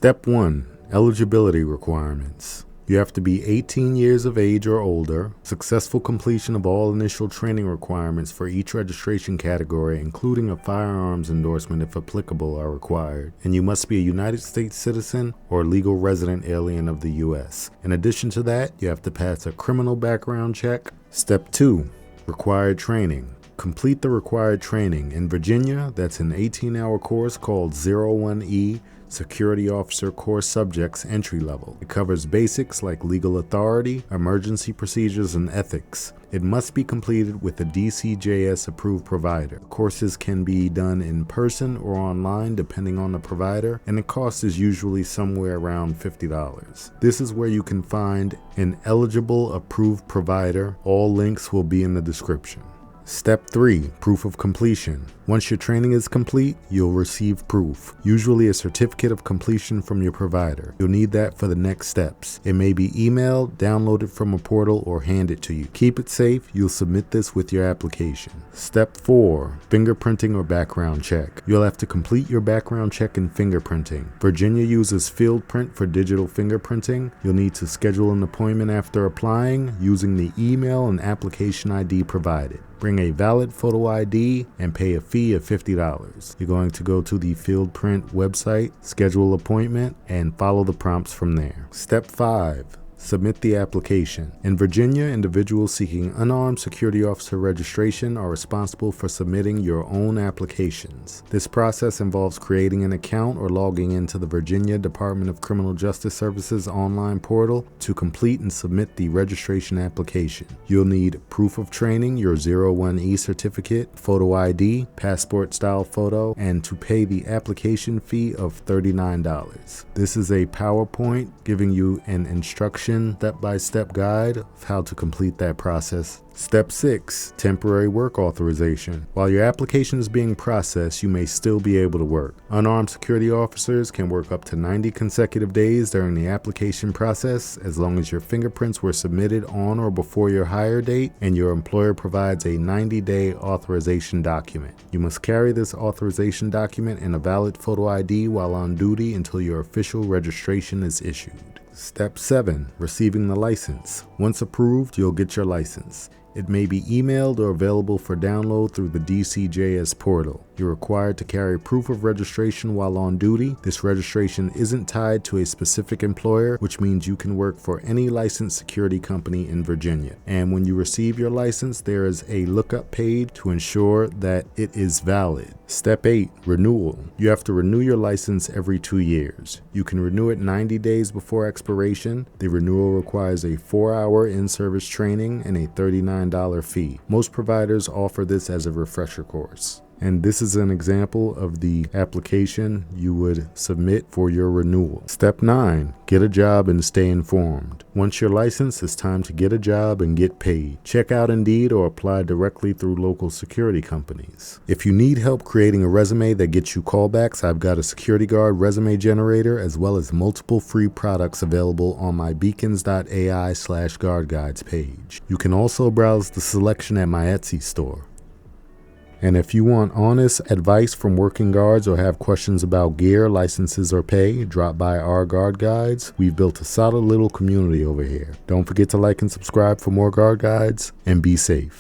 Step 1. Eligibility requirements. You have to be 18 years of age or older. Successful completion of all initial training requirements for each registration category, including a firearms endorsement if applicable, are required. And you must be a United States citizen or legal resident alien of the U.S. In addition to that, you have to pass a criminal background check. Step 2. Required training. Complete the required training. In Virginia, that's an 18-hour course called 01E Security Officer Course Subjects Entry Level. It covers basics like legal authority, emergency procedures, and ethics. It must be completed with a DCJS-Approved provider. Courses can be done in person or online depending on the provider, and the cost is usually somewhere around $50. This is where you can find an eligible approved provider. All links will be in the description. Step 3. Proof of completion. Once your training is complete, you'll receive proof, usually a certificate of completion from your provider. You'll need that for the next steps. It may be emailed, downloaded from a portal, or handed to you. Keep it safe. You'll submit this with your application. Step 4. Fingerprinting or background check. You'll have to complete your background check in fingerprinting. Virginia uses Fieldprint for digital fingerprinting. You'll need to schedule an appointment after applying using the email and application ID provided. Bring a valid photo ID and pay a fee of $50. You're going to go to the Fieldprint website, schedule an appointment, and follow the prompts from there. Step 5. Submit the application. In Virginia, individuals seeking unarmed security officer registration are responsible for submitting your own applications. This process involves creating an account or logging into the Virginia Department of Criminal Justice Services online portal to complete and submit the registration application. You'll need proof of training, your 01E certificate, photo ID, passport style photo, and to pay the application fee of $39. This is a PowerPoint giving you an instruction step-by-step guide of how to complete that process. Step 6. Temporary work authorization. While your application is being processed, you may still be able to work. Unarmed security officers can work up to 90 consecutive days during the application process as long as your fingerprints were submitted on or before your hire date and your employer provides a 90-day authorization document. You must carry this authorization document and a valid photo ID while on duty until your official registration is issued. Step 7. Receiving the license. Once approved, you'll get your license. It may be emailed or available for download through the DCJS portal. You're required to carry proof of registration while on duty. This registration isn't tied to a specific employer, which means you can work for any licensed security company in Virginia. And when you receive your license, there is a lookup page to ensure that it is valid. Step 8. Renewal. You have to renew your license every 2 years. You can renew it 90 days before expiration. The renewal requires a 4-hour in-service training and a $39 fee. Most providers offer this as a refresher course. And this is an example of the application you would submit for your renewal. Step 9. Get a job and stay informed. Once you're licensed, it's time to get a job and get paid. Check out Indeed or apply directly through local security companies. If you need help creating a resume that gets you callbacks, I've got a security guard resume generator as well as multiple free products available on my beacons.ai/guard guides page. You can also browse the selection at my Etsy store. And if you want honest advice from working guards or have questions about gear, licenses, or pay, drop by our guard guides. We've built a solid little community over here. Don't forget to like and subscribe for more guard guides, and be safe.